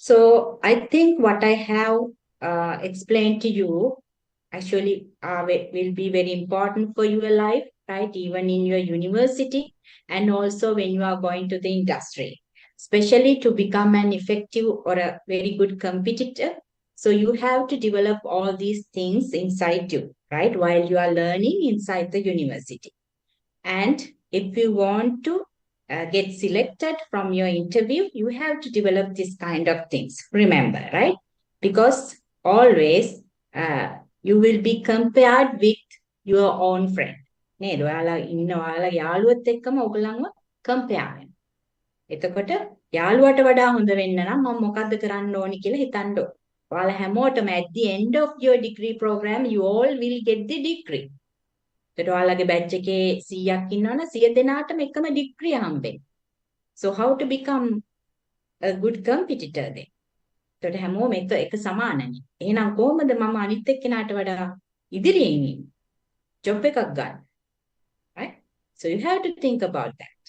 So I think what I have explained to you actually will be very important for your life, right? Even in your university and also when you are going to the industry, especially to become an effective or a very good competitor. So you have to develop all these things inside you, right? While you are learning inside the university. And if you want to get selected from your interview, you have to develop this kind of things. Remember, right? Because always you will be compared with your own friend. නේද? ඔයාලා ඉන්න ඔයාලා යාළුවත් එක්කම ඔයගොල්ලන්ව compare වෙනවා. එතකොට යාළුවට වඩා හොඳ වෙන්න නම් මම මොකද්ද කරන්න ඕනි කියලා හිතන්න ඕන. ඔයාලා හැමෝටම at the end of your degree program you all will get the degree. එතකොට ඔයාලගේ බැච් එකේ 100ක් ඉන්නවනේ 100 දෙනාටම එකම ඩිග්‍රිය හම්බෙන්නේ. So how to become a good competitor then? එතකොට හැමෝම එක සමානනේ. එහෙනම් කොහොමද මම අනිත් එක්කෙනාට වඩා ඉදිරියේ ඉන්නේ? ජොබ් එකක් ගන්න. Right? So you have to think about that.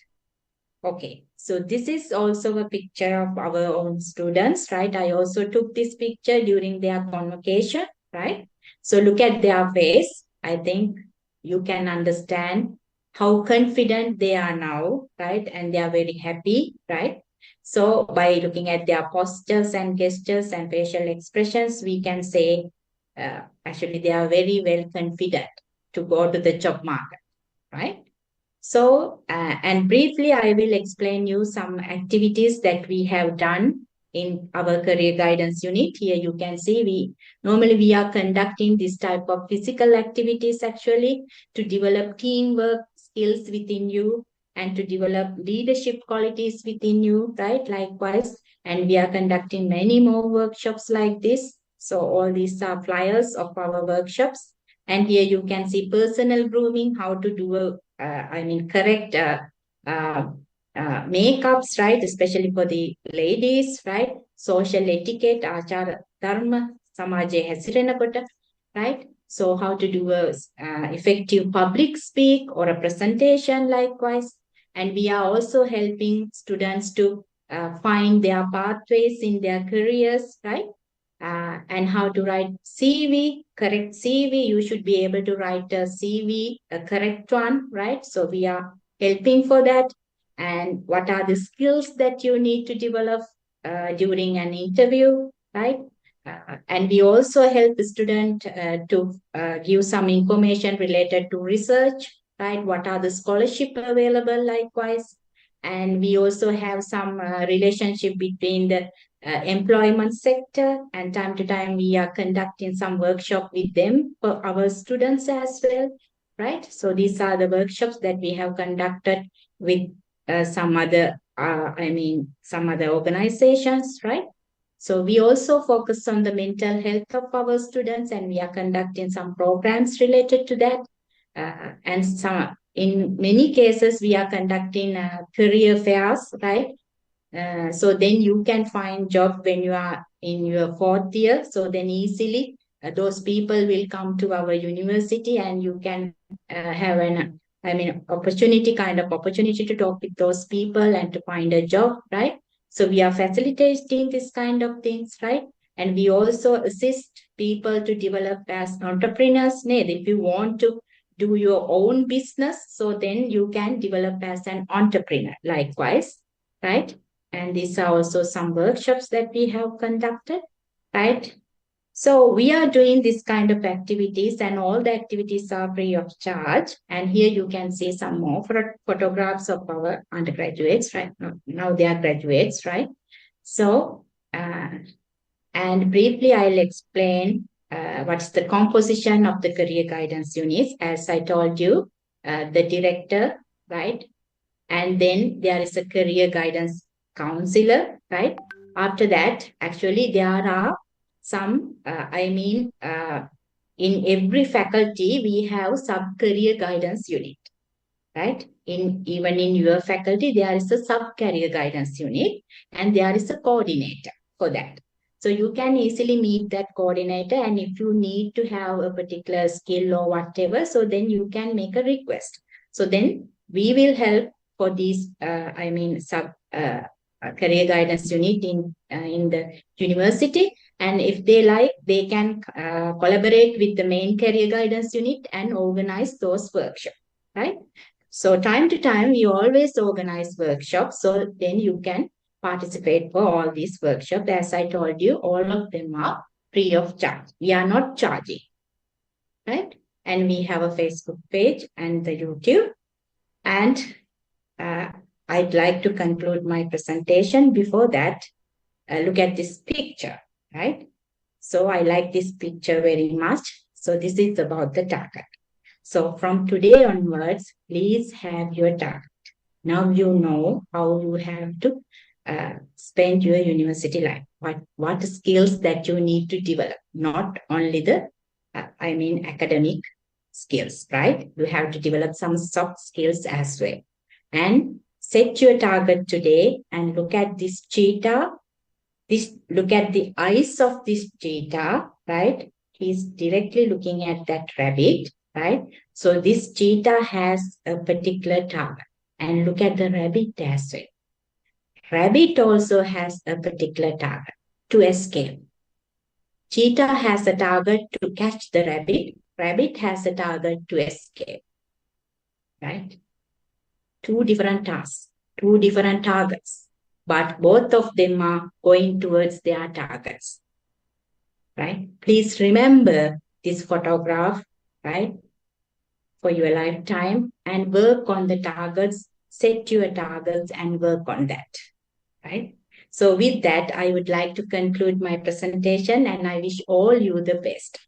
Okay, so this is also a picture of our own students, right? I also took this picture during their convocation, right? So look at their face. I think you can understand how confident they are now, right? And they are very happy, right? So by looking at their postures and gestures and facial expressions, we can say actually they are very well confident to go to the job market, right? So, and briefly, I will explain you some activities that we have done in our career guidance unit. Here you can see normally we are conducting this type of physical activities actually to develop teamwork skills within you and to develop leadership qualities within you, right? Likewise, and we are conducting many more workshops like this. So all these are flyers of our workshops. And here you can see personal grooming, how to do correct makeups, right? Especially for the ladies, right? Social etiquette, achara dharma, samaje hasirenakota, right? So how to do a effective public speak or a presentation likewise. And we are also helping students to find their pathways in their careers, right? And how to write CV, correct CV. You should be able to write a CV, a correct one, right? So we are helping for that. And what are the skills that you need to develop during an interview, right? And we also help the student to give some information related to research, right? What are the scholarship available likewise? And we also have some relationship between the employment sector, and time to time we are conducting some workshop with them for our students as well, right? So these are the workshops that we have conducted with some other organizations, right? So we also focus on the mental health of our students, and we are conducting some programs related to that. And in many cases, we are conducting career fairs, right? So then you can find job when you are in your 4th year. So then easily those people will come to our university and you can have opportunity to talk with those people and to find a job, right? So we are facilitating this kind of things, right? And we also assist people to develop as entrepreneurs. If you want to do your own business, so then you can develop as an entrepreneur likewise, right? And these are also some workshops that we have conducted, right? So we are doing this kind of activities, and all the activities are free of charge. And here you can see some more photographs of our undergraduates, right? Now they are graduates, right? So, and briefly I'll explain what's the composition of the career guidance units. As I told you, the director, right? And then there is a career guidance counselor, right? After that, actually, there are some, in every faculty, we have sub-career guidance unit, right? Even in your faculty, there is a sub-career guidance unit and there is a coordinator for that. So you can easily meet that coordinator, and if you need to have a particular skill or whatever, so then you can make a request. So then we will help for these, career guidance unit in the university. And if they like, they can collaborate with the main career guidance unit and organize those workshops, right? So time to time, we always organize workshops. So then you can participate for all these workshops. As I told you, all of them are free of charge. We are not charging, right? And we have a Facebook page and the YouTube. And uh, I'd like to conclude my presentation. Before that, look at this picture, right? So I like this picture very much. So this is about the target. So from today onwards, please have your target. Now you know how you have to spend your university life. What skills that you need to develop, not only the, academic skills, right? You have to develop some soft skills as well. And set your target today and look at this cheetah. Look at the eyes of this cheetah, right? He's directly looking at that rabbit, right? So this cheetah has a particular target. And look at the rabbit as well. Rabbit also has a particular target to escape. Cheetah has a target to catch the rabbit. Rabbit has a target to escape, right? Two different tasks, two different targets, but both of them are going towards their targets, right? Please remember this photograph, right, for your lifetime and work on the targets, set your targets and work on that, right? So with that, I would like to conclude my presentation and I wish all you the best.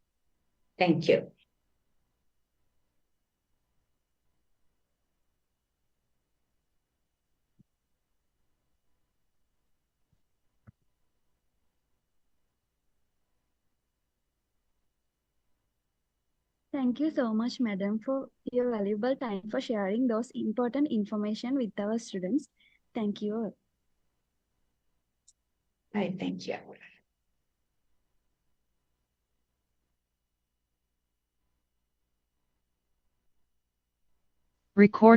Thank you. Thank you so much, madam, for your valuable time for sharing those important information with our students. Thank you all. I thank you. Recording.